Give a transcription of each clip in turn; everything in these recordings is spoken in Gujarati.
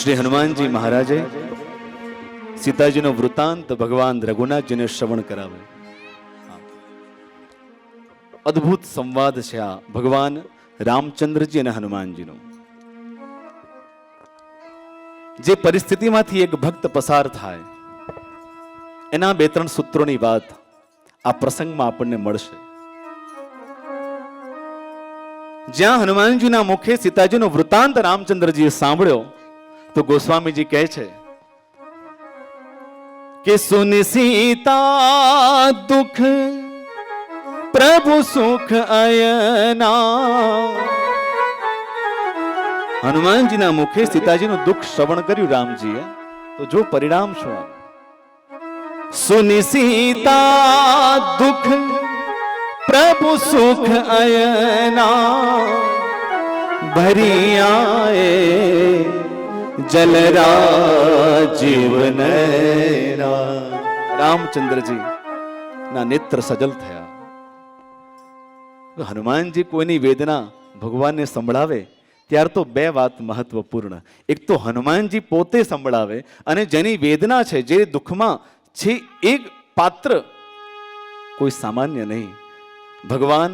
શ્રી હનુમાનજી મહારાજે સીતાજીનો વૃતાંત ભગવાન રઘુનાથજીને શ્રવણ કરાવે. અદ્ભુત સંવાદ છે આ ભગવાન રામચંદ્રજી અને હનુમાનજીનો. જે પરિસ્થિતિમાંથી એક ભક્ત પસાર થાય એના બે ત્રણ સૂત્રોની વાત આ પ્રસંગમાં આપણને મળશે. જ્યાં હનુમાનજીના મુખે સીતાજીનો વૃતાંત રામચંદ્રજીએ સાંભળ્યો તો ગોસ્વામીજી કહે છે કે સુની સીતા દુઃખ પ્રભુ સુખ અયના. હનુમાનજીના મુખે સીતાજીનું દુઃખ શ્રવણ કર્યું રામજીએ તો જો પરિણામ શું આવે. સુની સીતા દુઃખ પ્રભુ સુખ અયના ભરી આએ જલરા જીવન. રામચંદ્રજી ના નેત્ર સજલ થયા. હનુમાનજી કોઈની વેદના ભગવાનને સંભળાવે ત્યાર તો બે વાત મહત્વપૂર્ણ. એક તો હનુમાનજી પોતે સંભળાવે અને જેની વેદના છે, જે દુઃખમાં છે, એક પાત્ર કોઈ સામાન્ય નહીં. ભગવાન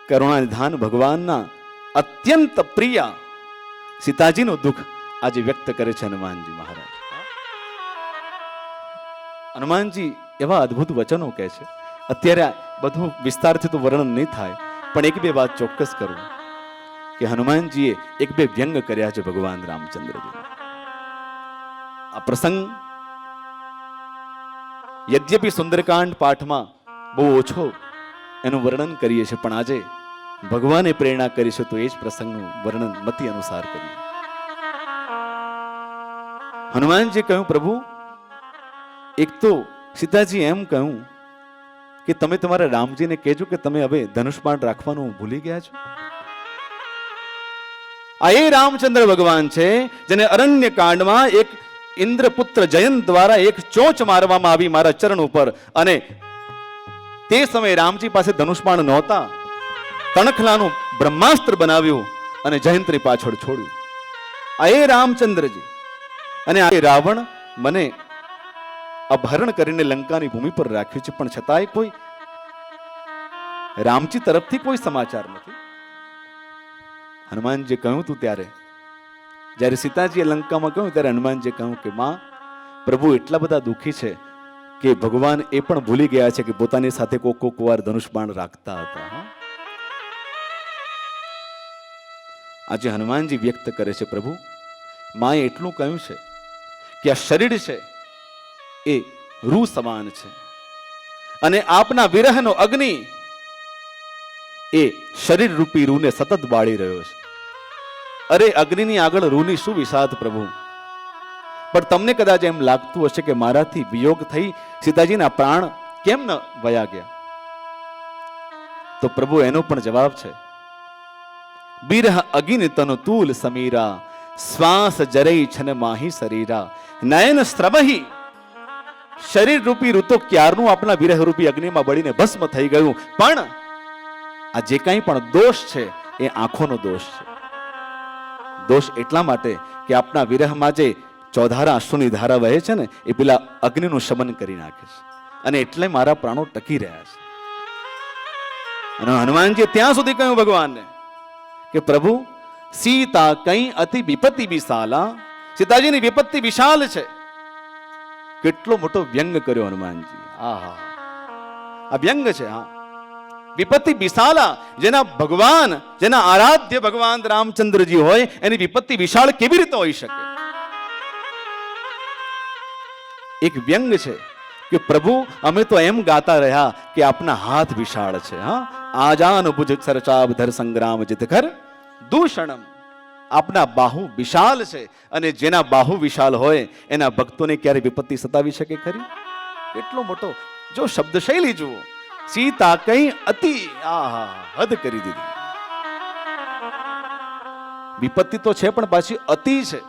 કરુણાનિધાન ભગવાનના અત્યંત પ્રિય સીતાજીનું દુઃખ આજે વ્યક્ત કરે છે હનુમાનજી મહારાજ. હનુમાનજી એવા અદ્ભુત વચનો કહે છે. અત્યારે બધું વિસ્તારથી તો વર્ણન નહીં થાય, પણ એક બે વાત ચોક્કસ કરું કે હનુમાનજીએ એક બે વ્યંગ કર્યા છે ભગવાન રામચંદ્રજી. આ પ્રસંગ યદ્યપિ સુંદરકાંડ પાઠમાં બહુ ઓછો એનું વર્ણન કરીએ છીએ, પણ આજે ભગવાને પ્રેરણા કરી છે તો એ જ પ્રસંગનું વર્ણન મતિ અનુસાર કરીએ. હનુમાનજી કહ્યું, પ્રભુ એક તો સીતાજી એમ કહ્યું કે તમે તમારા રામજીને કહેજો કે તમે હવે ધનુષબાણ રાખવાનું ભૂલી ગયા છો. આ એ રામચંદ્ર ભગવાન છે જેને અરણ્ય કાંડમાં એક ઇન્દ્રપુત્ર જયંત દ્વારા એક ચોંચ મારવામાં આવી મારા ચરણ ઉપર, અને તે સમયે રામજી પાસે ધનુષબાણ નહોતા. તણખલાનું બ્રહ્માસ્ત્ર બનાવ્યું અને જયંતની પાછળ છોડ્યું. આ એ રામચંદ્રજી. અને આ રાવણ મને અપહરણ કરીને લંકાની ભૂમિ પર રાખ્યું છે, પણ છતાંય કોઈ રામજી તરફથી કોઈ સમાચાર નથી. હનુમાનજી કહ્યું તું ત્યારે, જ્યારે સીતાજીએ લંકામાં કહ્યું ત્યારે હનુમાનજી કહ્યું કે માં, પ્રભુ એટલા બધા દુઃખી છે કે ભગવાન એ પણ ભૂલી ગયા છે કે પોતાની સાથે કોક વાર ધનુષબાણ રાખતા હતા. આજે હનુમાનજી વ્યક્ત કરે છે, પ્રભુ માએ એટલું કહ્યું છે કે આ શરીર છે એ રૂ સમાન છે અને આપના વિરહનો અગ્નિ એ શરીર રૂપી રૂને સતત બાળી રહ્યો છે. અરે અગ્નિની આગળ રૂની શું વિષાદ પ્રભુ. પણ તમને કદાચ એમ લાગતું હશે કે મારાથી વિયોગ થઈ સીતાજીના પ્રાણ કેમ ન વયા ગયા, તો પ્રભુ એનો પણ જવાબ છે. બિરહ અગિન તનુ તૂલ સમીરા શ્વાસ જરઈ છન માહી શરીરા નયન સ્રવહી. શરીર રૂપી ઋતુ ક્યારનું આપણા વિરહ રૂપી અગ્નિમાં બળીને ભસ્મ થઈ ગયું, પણ આ જે કંઈ પણ દોષ છે એ આંખોનો દોષ છે. દોષ એટલા માટે કે આપણા વિરહમાં જે ચોધારા અશ્રુની ધારા વહે છે ને એ પેલા અગ્નિનું શમન કરી નાખે છે, અને એટલે મારા પ્રાણો ટકી રહ્યા છે. અને હનુમાનજી ત્યાં સુધી કહ્યું ભગવાનને કે પ્રભુ સીતા કઈ અતિ વિપત્તિ વિશાલા. સીતાજીની વિપત્તિ વિશાલ છે. કેટલો મોટો વ્યંગ કર્યો હનુમાનજી. આહા, આ વ્યંગ છે. હા, વિપત્તિ વિશાલા. જેના ભગવાન, જેના આરાધ્ય ભગવાન રામચંદ્રજી હોય એની વિપત્તિ વિશાળ કેવી રીતે હોઈ શકે. એક વ્યંગ છે કે પ્રભુ અમે તો એમ ગાતા રહ્યા કે આપના હાથ વિશાળ છે. હા, આજાન ભુજ સરચાબધર સંગ્રામ જીતકર દૂષણમ. આપના બાહુ વિશાલ છે, અને જેના બાહુ વિશાલ હોય એના ભક્તોને ક્યારે વિપત્તિ સતાવી શકે ખરી. કેટલો મોટો જો શબ્દ શૈલી જુઓ. સીતા કઈ અતિ, આહા, હદ કરી દીધી. વિપત્તિ તો છે પણ પાછી અતિ છે.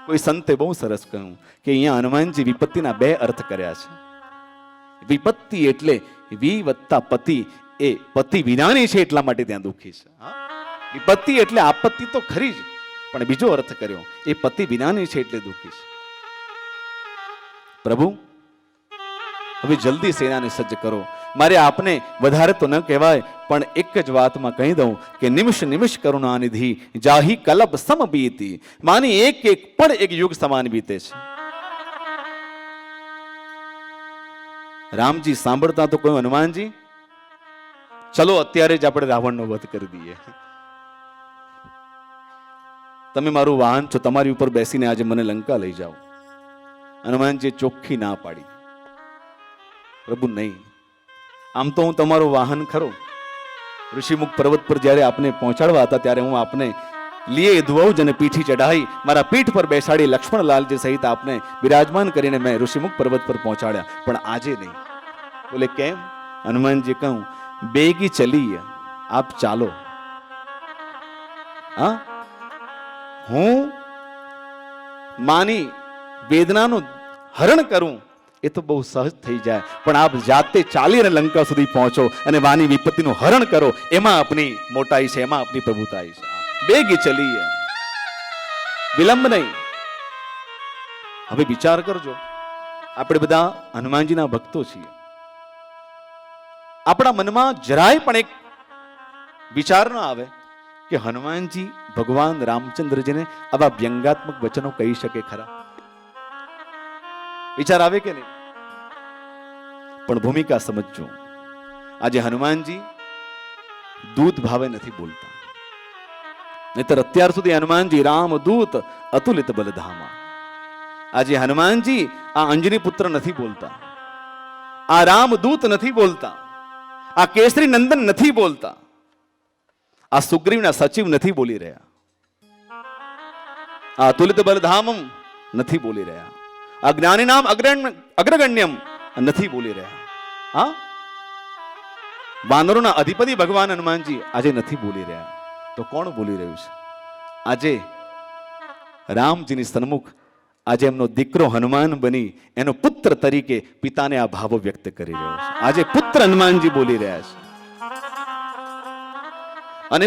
કોઈ સંતે બહુ સરસ કહ્યું કે અહીંયા હનુમાનજી વિપત્તિના બે અર્થ કર્યા છે. વિપત્તિ એટલે વી વત્તા પતિ, એ પતિ વિનાની છે એટલા માટે ત્યાં દુઃખી છે. વિપત્તિ એટલે આપત્તિ તો ખરી જ, પણ બીજો અર્થ કર્યો, એ પતિ વિનાની છે એટલે દુઃખી છે. પ્રભુ હવે જલ્દી સેનાને સજ્જ કરો. મારે આપને વધારે તો ન કહેવાય, પણ એક જ વાતમાં કહી દઉં કે નિમિષ નિમિષ કરુણાનિધિ જાહી કલબ સમ બીતી. માની એક એક પણ એક યુગ સમાન બીતે છે. રામજી સાંભળતા તો કોઈ, હનુમાનજી ચલો અત્યારે જ આપણે રાવણનો વધ કરી દઈએ. તમે મારું વાહન છો, તમારી ઉપર બેસીને આજે મને લંકા લઈ જાઓ. હનુમાનજી ચોખ્ખી ના પાડી. પ્રભુ નહીં, આમ તો હું તમારો વાહન ખરો. ઋષિમુખ પર્વત પર જ્યારે આપને પહોંચાડવા હતા ત્યારે હું આપને લીએ ધ્વજ અને પીઠી ચઢાઈ મારા પીઠ પર બેસાડી લક્ષ્મણલાલજી સહિત આપને બિરાજમાન કરીને મેં ઋષિમુખ પર્વત પર પહોંચાડ્યા, પણ આજે નહીં. બોલે કેમ? હનુમાનજી કહું, બેગી ચલી, આપ ચાલો. હા, હું માની વેદનાનું હરણ કરું એ તો બહુ સહજ થઈ જાય, પણ આપ જાતે ચાલીને લંકા સુધી પહોંચો અને વાની વિપત્તિનું હરણ કરો, એમાં આપની મોટાઈ છે, એમાં આપની પ્રભુતાઈ છે. બેગી ચલીએ, વિલંબ નહીં. હવે વિચાર કરજો, આપણે બધા હનુમાનજીના ભક્તો છીએ. આપણા મનમાં જરાય પણ એક વિચાર ન આવે કે હનુમાનજી ભગવાન રામચંદ્રજીને આવા વ્યંગાત્મક વચનો કહી શકે ખરા? વિચાર આવે કે નહીં? પણ ભૂમિકા સમજજો. આજે હનુમાનજી દૂત ભાવે નથી બોલતા, નહીતર અત્યાર સુધી હનુમાનજી રામ દૂત અતુલિત બલધામા. આજે હનુમાનજી આ અંજની પુત્ર નથી બોલતા, આ રામ દૂત નથી બોલતા, આ કેસરી નંદન નથી બોલતા, આ સુગ્રીવના સચિવ નથી બોલી રહ્યા, આ અતુલિત બલધામમ નથી બોલી રહ્યા, આ જ્ઞાની નામ અગ્રગણ્યમ નથી બોલી રહ્યા. હા, વાનરોના અધિપતિ ભગવાન હનુમાનજી આજે નથી બોલી રહ્યા. તો કોણ બોલી રહ્યું છે? આજે રામજીની સન્મુખ આજે એમનો દીકરો હનુમાન બની એનો પુત્ર તરીકે પિતાને આ ભાવો વ્યક્ત કરી રહ્યો છે. આજે પુત્ર હનુમાનજી બોલી રહ્યા છે. અને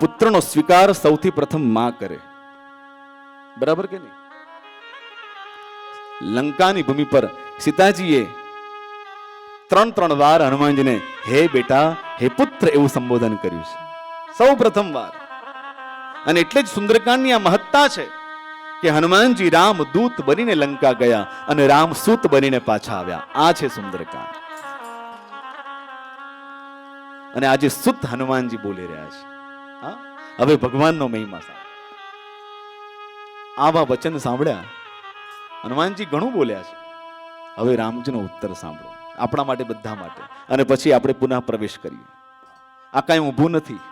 પુત્રનો સ્વીકાર સૌથી પ્રથમ માં કરે, બરાબર કે નહીં? લંકાની ભૂમિ પર સીતાજીએ ત્રણ વાર હનુમાનજીને હે બેટા, હે પુત્ર એવું સંબોધન કર્યું છે, સૌ પ્રથમ વાર. અને એટલે જ સુંદરકાંડની આ મહત્તા છે કે હનુમાનજી રામ દૂત બનીને લંકા ગયા અને રામ સૂત બનીને પાછા આવ્યા. આ છે સુંદરકાંડ. અને આજે સુત હનુમાનજી બોલી રહ્યા છે. હા, હવે ભગવાનનો મહિમા સાંભળો. આવા વચન સાંભળ્યા, હનુમાનજી ઘણું બોલ્યા છે. હવે રામજીનો ઉત્તર સાંભળો, આપણા માટે, બધા માટે. અને પછી આપણે પુનઃ પ્રવેશ કરીએ. આ કાંઈ ઊભું નથી.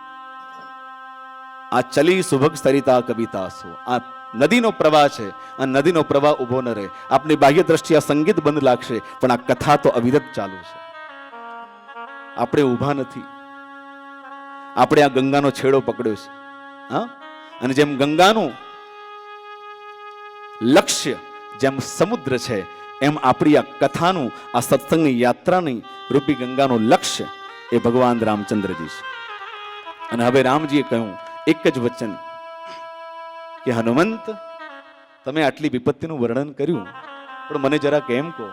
આ ચલી સુભગ સરિતા કવિતા છો, આ નદીનો પ્રવાહ છે. આ નદીનો પ્રવાહ ઉભો ન રહે. આપની બાહ્ય દ્રષ્ટિએ આ સંગીત બંધ લાગશે, પણ આ કથા તો અવિરત ચાલુ છે. આપણે ઊભા નથી, આપણે આ ગંગાનો છેડો પકડ્યો છે. હા, અને જેમ ગંગાનું લક્ષ્ય જેમ સમુદ્ર છે, એમ આપણી આ કથાનું, આ સત્સંગની યાત્રાની રૂપી ગંગાનું લક્ષ્ય એ ભગવાન રામચંદ્રજી છે. અને હવે રામજીએ કહ્યું એક જ વચન કે હનુમંત, તમે આટલી વિપત્તિનું વર્ણન કર્યું, પણ મને જરા કેમ કહો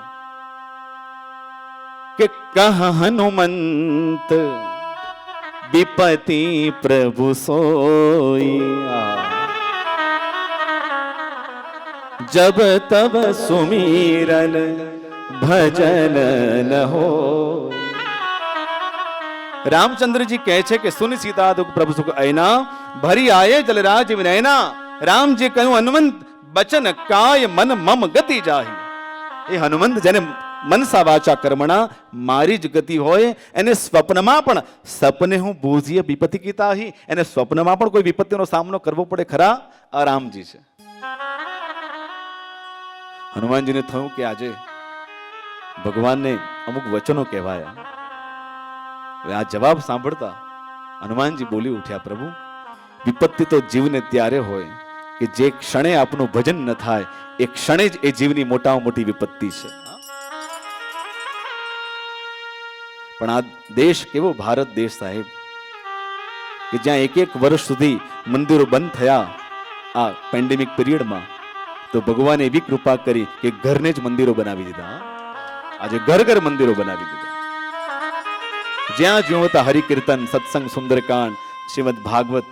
કે કહ હનુમંત વિપતિ પ્રભુ સોઈ, जब तब सुमीरन भजन न हो. रामचंद्र जी કહે છે કે સુન સીતા દુઃખ પ્રભુ સુખ ऐना ભરી આયે જલરાજ વિનયના. રામજી કહ્યું હનુમંત બચન કાય મન મમ ગતિ જાહી. એ હનુમંત જેને મનસા વાચા કર્મણા મારી જ ગતિ હોય, એને સ્વપ્નમાં પણ સપને હું બૂઝીએ વિપત્તિ કી તાહી, એને સ્વપ્નમાં પણ કોઈ વિપત્તિનો સામનો કરવો પડે ખરા? આ રામજી છે. હનુમાનજીને થયું કે આજે ભગવાનને અમુક વચનો કહેવાયા. હવે આ જવાબ સાંભળતા હનુમાનજી બોલી ઉઠ્યા, પ્રભુ વિપત્તિ તો જીવને ત્યારે હોય કે જે ક્ષણે આપનું ભજન ન થાય એ ક્ષણે જ એ જીવની મોટામાં મોટી વિપત્તિ છે. પણ આ દેશ કેવો ભારત દેશ સાહેબ, કે જ્યાં એક વર્ષ સુધી મંદિરો બંધ થયા આ પેન્ડેમિક પિરિયડમાં, તો ભગવાને એવી કૃપા કરી કે ઘરને જ મંદિરો બનાવી દીધા. આજે ઘર ઘર મંદિરો બનાવી દીધા. જ્યાં જ્યો હતા હરિકીર્તન, સત્સંગ, સુંદરકાંડ, શ્રીમદ ભાગવત.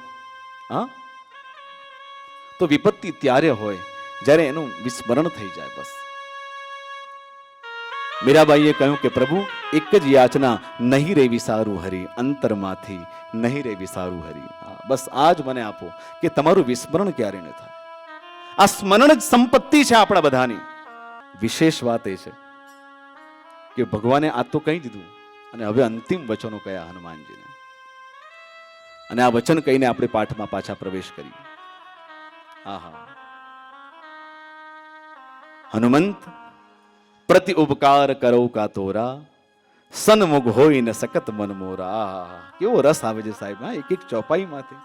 હા, તો વિપત્તિ ત્યારે હોય જ્યારે એનું વિસ્મરણ થઈ જાય. બસ મીરાબાઈએ કહ્યું કે પ્રભુ એક જ યાચના, નહીં રે વિસારું હરી, અંતરમાંથી નહીં રે વિસારું હરી. બસ આ જ મને આપો કે તમારું વિસ્મરણ ક્યારે ન થાય. આ સ્મરણ જ સંપત્તિ છે આપણા બધાની. વિશેષ વાત એ છે કે ભગવાને આ તો કહી દીધું, અને હવે અંતિમ વચનો કયા હનુમાનજીને, અને આ વચન કહીને આપણે પાઠમાં પાછા પ્રવેશ કરીએ. આહા, હનુમંત પ્રતિ ઉપકાર કરો કા તોરા, સન્મુખ હોય ને સકત મન મોરા. કેવો રસ આવે છે સાહેબ એક એક ચોપાઈમાંથી.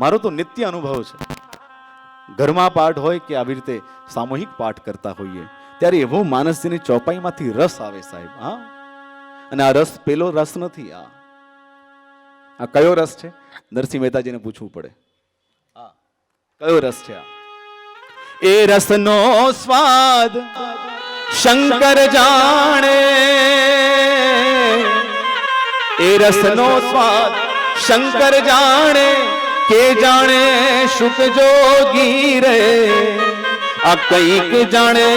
મારો તો નિત્ય અનુભવ છે, ઘરમાં પાઠ હોય કે આવી રીતે સામૂહિક પાઠ કરતા હોઈએ ત્યારે એવો માનસજીની ચોપાઈમાંથી રસ આવે સાહેબ. હા, અને આ રસ પેલો રસ નથી. આ કયો રસ છે? નરસિંહ મહેતાજીને પૂછવું પડે. હા, કયો રસ છે આ? એ રસનો સ્વાદ શંકર જાણે, એ રસનો સ્વાદ શંકર જાણે, કે જાણે શુક જોગી રે. આ કઈક જાણે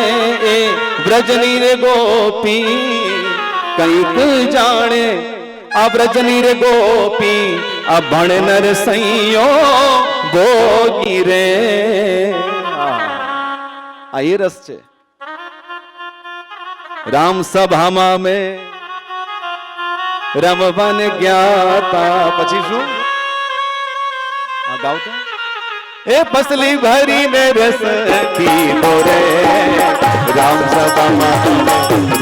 એ વ્રજની રે ગોપી, કઈક જાણે આ વ્રજની રે ગોપી, આ ભણ નર સૈયો ભોગી રે. આ એ રસ છે. રામ સભામાં મેં રમવાન ગયા તા. પછી શું ગાવ તો? એ પસલી ભરીને રસ પીધો રે, રામ સભામાં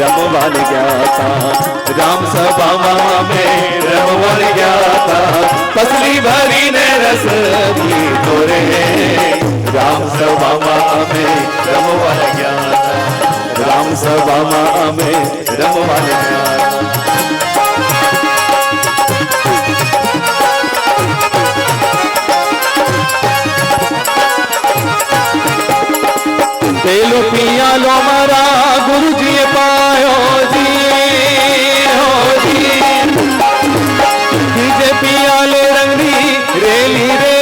રમવાન ગયા તા. રામ સભામાં મેં રમવાન ગયા તા, પસલી ભરીને રસ પીધો રે, રામ સભામાં અમે રમવાન ગયા તા. રામ સભામાં અમે રમવાન ગયા તા. પેલું પિયાલો મારા ગુરુજીએ પાયો જી, બીજે પિયાલે રંગની રેલી રે.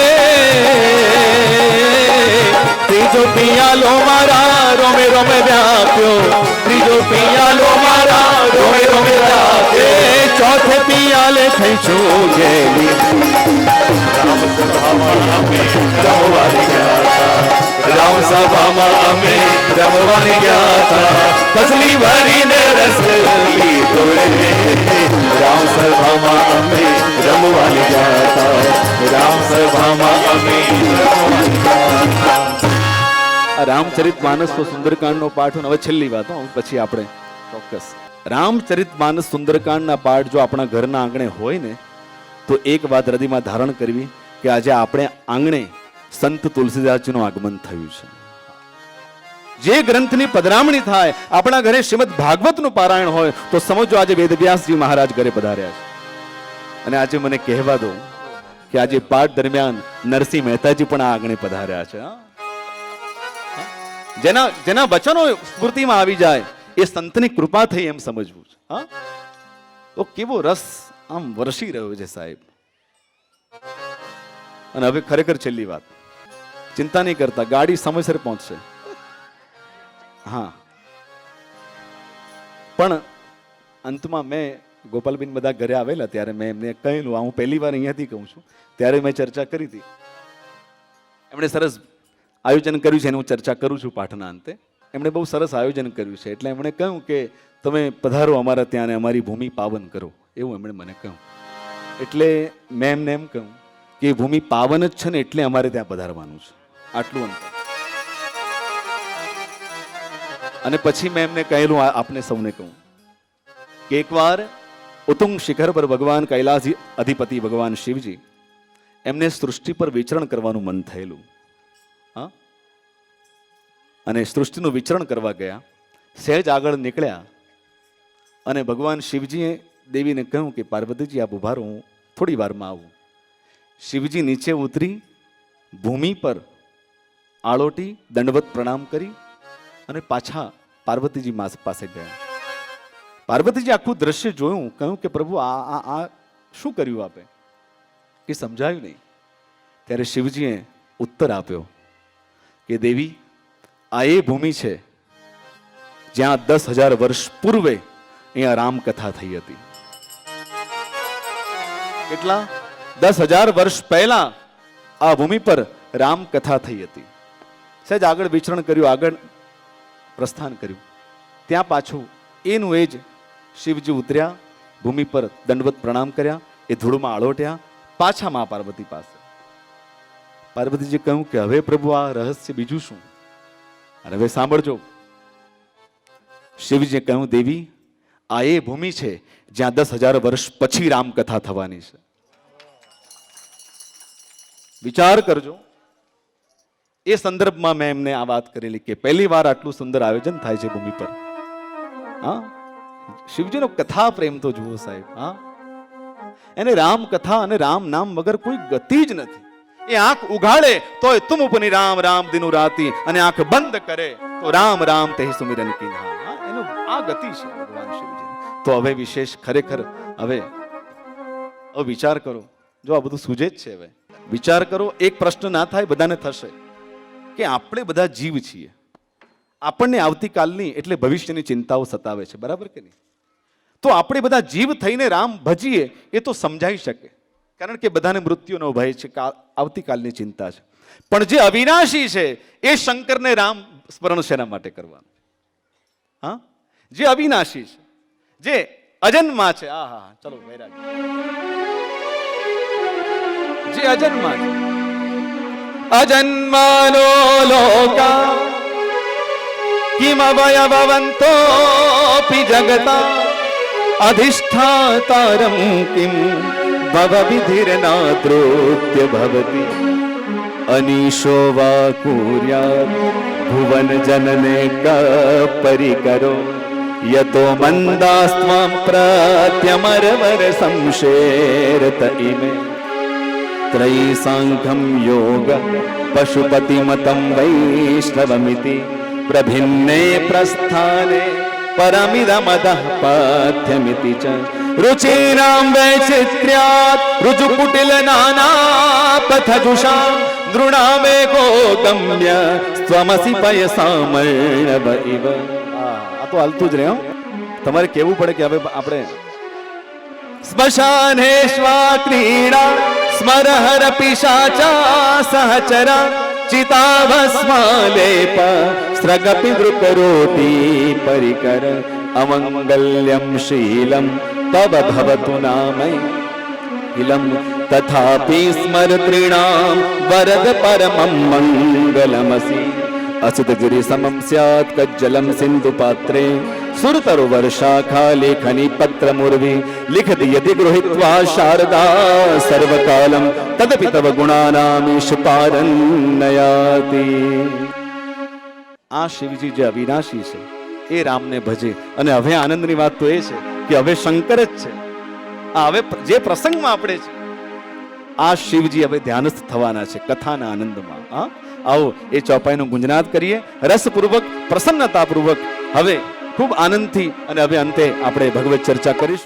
ત્રીજો પિયાલો મારા રોમે રોમે વ્યાપ્યો, ત્રીજો પિયાલો મારા રોમે રોમે વ્યાપ્યો. ચોથે પિયાલે થઈ છું ગેલી. રામ સભામાં અમે રમવાન ગયા તા, રામ સભામાં અમે રમવાન ગયા તા, પસલી ભરીને રસ લીધો રે. રામ સભામાં અમે રમવાન ગયા તા, રામ સભામાં અમે રમવાન ગયા તા. રામચરિત માનસ તો સુંદરકાંડનો પાઠ. હવે છેલ્લી વાત, પછી આપણે ચોક્કસ રામચરિત માનસ સુંદરકાંડના પાઠ જો આપણા ઘરના આંગણે હોય ને, તો એક વાત હૃદયમાં ધારણ કરવી કે આજે આપણે આંગણે સંત તુલસીદાસજીનું આગમન થયું છે. જે ગ્રંથની પધરામણી થાય, આપણા ઘરે શ્રીમદ ભાગવતનું પારાયણ હોય, તો સમજો આજે વેદવ્યાસજી મહારાજ ઘરે પધાર્યા છે. અને આજે મને કહેવા દો કે આજે પાઠ દરમિયાન નરસિંહ મહેતાજી પણ આ આંગણે પધાર્યા છે. જેના વચનો સ્મૃતિમાં આવી જાય એ સંતની કૃપા થઈ એમ સમજવું છે. હા, તો કેવો રસ આમ વરસી રહ્યો છે સાહેબ. અને હવે ખરેખર છેલ્લી વાત, ચિંતા નહીં કરતા, ગાડી સમયસર પહોંચશે. હા, પણ અંતમાં મેં ગોપાલબેન બધા ઘરે આવેલા ત્યારે મેં એમને કહેલું, હું પહેલી વાર અહીંયાથી કહું છું, ત્યારે મેં ચર્ચા કરી હતી. એમણે સરસ આયોજન કર્યું છે, હું ચર્ચા કરું છું પાઠના અંતે. એમણે બહુ સરસ આયોજન કર્યું છે, એટલે એમણે કહ્યું કે તમે પધારો અમારા ત્યાં ને અમારી ભૂમિ પાવન કરો, એવું એમણે મને કહ્યું. એટલે મેં એમને એમ કહ્યું કે ભૂમિ પાવન જ છે ને, એટલે અમારે ત્યાં પધારવાનું છે. આટલું અંતર. અને પછી મેં એમને કહેલું, આપને સૌને કહું કે એકવાર ઉત્તુંગ શિખર પર ભગવાન કૈલાસ અધિપતિ ભગવાન શિવજી, એમને સૃષ્ટિ પર વિચરણ કરવાનું મન થયેલું. હા, અને સૃષ્ટિનું વિચરણ કરવા ગયા. સહેજ આગળ નીકળ્યા અને ભગવાન શિવજીએ દેવીને કહ્યું કે પાર્વતીજી આપ ઉભા રહો, હું થોડી વારમાં આવું. શિવજી નીચે ઉતરી ભૂમિ પર આળોટી દંડવત પ્રણામ કરી અને પાછા પાર્વતીજી પાસે ગયા. પાર્વતીજી આખું દ્રશ્ય જોયું, કહ્યું કે પ્રભુ આ શું કર્યું આપે? એ સમજાયું નહીં. ત્યારે શિવજીએ ઉત્તર આપ્યો કે દેવી, આ એ ભૂમિ છે જ્યાં 10,000 વર્ષ પૂર્વે અહીંયા રામકથા થઈ હતી. કેટલા? 10,000 વર્ષ પહેલા આ ભૂમિ પર રામકથા થઈ હતી. સહેજ આગળ વિચરણ કર્યું, આગળ પ્રસ્થાન કર્યું. ત્યાં પાછું એનું એ જ શિવજી ઉતર્યા, ભૂમિ પર દંડવત પ્રણામ કર્યા, એ ધૂળમાં આળોટ્યા, પાછા મા પાર્વતી પાસે. પાર્વતીજી કહ્યું કે હવે પ્રભુ આ રહસ્ય બીજું શું? અને હવે સાંભળજો. શિવજીએ કહ્યું, દેવી, આ એ ભૂમિ છે જ્યાં 10,000 વર્ષ પછી રામકથા થવાની છે. વિચાર કરજો. એ સંદર્ભમાં મેં એમને આ વાત કરેલી કે પહેલી વાર આટલું સુંદર આયોજન થાય છે ભૂમિ પર. હા, શિવજીનો કથા પ્રેમ તો જુઓ સાહેબ. હા, એને રામ કથા અને રામ નામ વગર કોઈ ગતિ જ નથી. એ આંખ ઉઘાડે તોય તુમ ઉપની રામ રામ દિનો રાતી, અને આંખ બંધ કરે તો રામ રામ તે સુમિરન કીધા. એનું આ ગતિ છે ભગવાન શિવજી. તો હવે વિશેષ ખરેખર હવે વિચાર કરો. જો આ બધું સૂજે જ છે. હવે વિચાર કરો. એક પ્રશ્ન ના થાય, બધાને થશે કે આપણે બધા જીવ છીએ, આપણને આવતીકાલની એટલે ભવિષ્યની ચિંતાઓ સતાવે છે, બરાબર કે નહીં? તો આપણે બધા જીવ થઈને રામ ભજીએ એ તો સમજાઈ શકે, કારણ કે બધાને મૃત્યુનો ભય છે, આવતીકાલની ચિંતા છે. પણ જે અવિનાશી છે એ શંકરને રામ સ્મરણ શેના માટે કરવાનું? હા, જે અવિનાશી છે, જે અજન્મા છે. આહા, ચલો વૈરાગ. જે અજન્મા છે, અજન્માનો લોકા કિમ અવયવવંતોપી જગતા અધિષ્ઠાતારં કિમ ભવ વિધિર્નાદ્રોત્ય ભવતિ અનીશો વા કુર્યાત ભુવન જનને પરિકરો યતો મંદાસ્ત્વં પ્રત્યમરવર સંશેરત ઇમે ત્રયી સાંખ્યમ યોગ પશુપતિમતં વૈષ્ણવમિતિ પ્રભિન્ને પ્રસ્થાને પરમિદમદઃ પાથ્યમિતિ ચ રુચિરામ વૈચિત્ર્યાત રુજુકુટિલ નાના પથજુષા નૃણામે ગોગમ્ય સ્ત્વમસી પયસામર્ણવ ઇવ. આ તો હાલતું જ રહે. તમારે કેવું પડે કે હવે આપણે સ્મશાનેશ્વા ક્રીડા સ્મરહર પિશાચા સહચરા ચિતાભસ્માલેપ સ્રગપિ દૃકરોટી પરિકર અમંગલ્યમ શીલમ તવ ભવતુ નામૈ ઇલમ તથાપિ સ્મર ત્રીણામ વરદ પરમં મંગલમસી અસુતગિરિ સમમ સ્યાત કજ્જલમ સિંધુ પાત્રે સુરતરુ વર્ષાખા લેખની પત્ર મુર્વી લિખતિ યદિ ગૃહીત્વા શારદા સર્વકાલમ તદપિ તવ ગુણાનામીશ પારન્નયાતિ. આ શિવજી જે અવિનાશી છે એ રામને ભજે. અને હવે આનંદની વાત તો એ છે કે હવે શંકર જ છે. આ હવે જે પ્રસંગમાં આપણે છે આ શિવજી હવે ધ્યાનસ્થ થવાના છે કથાના આનંદમાં. હા, આવો એ ચોપાઈનું ગુંજનાદ કરીએ રસપૂર્વક, પ્રસન્નતાપૂર્વક. હવે ખૂબ આનંદથી અને હવે અંતે આપણે ભગવત ચર્ચા કરીશું.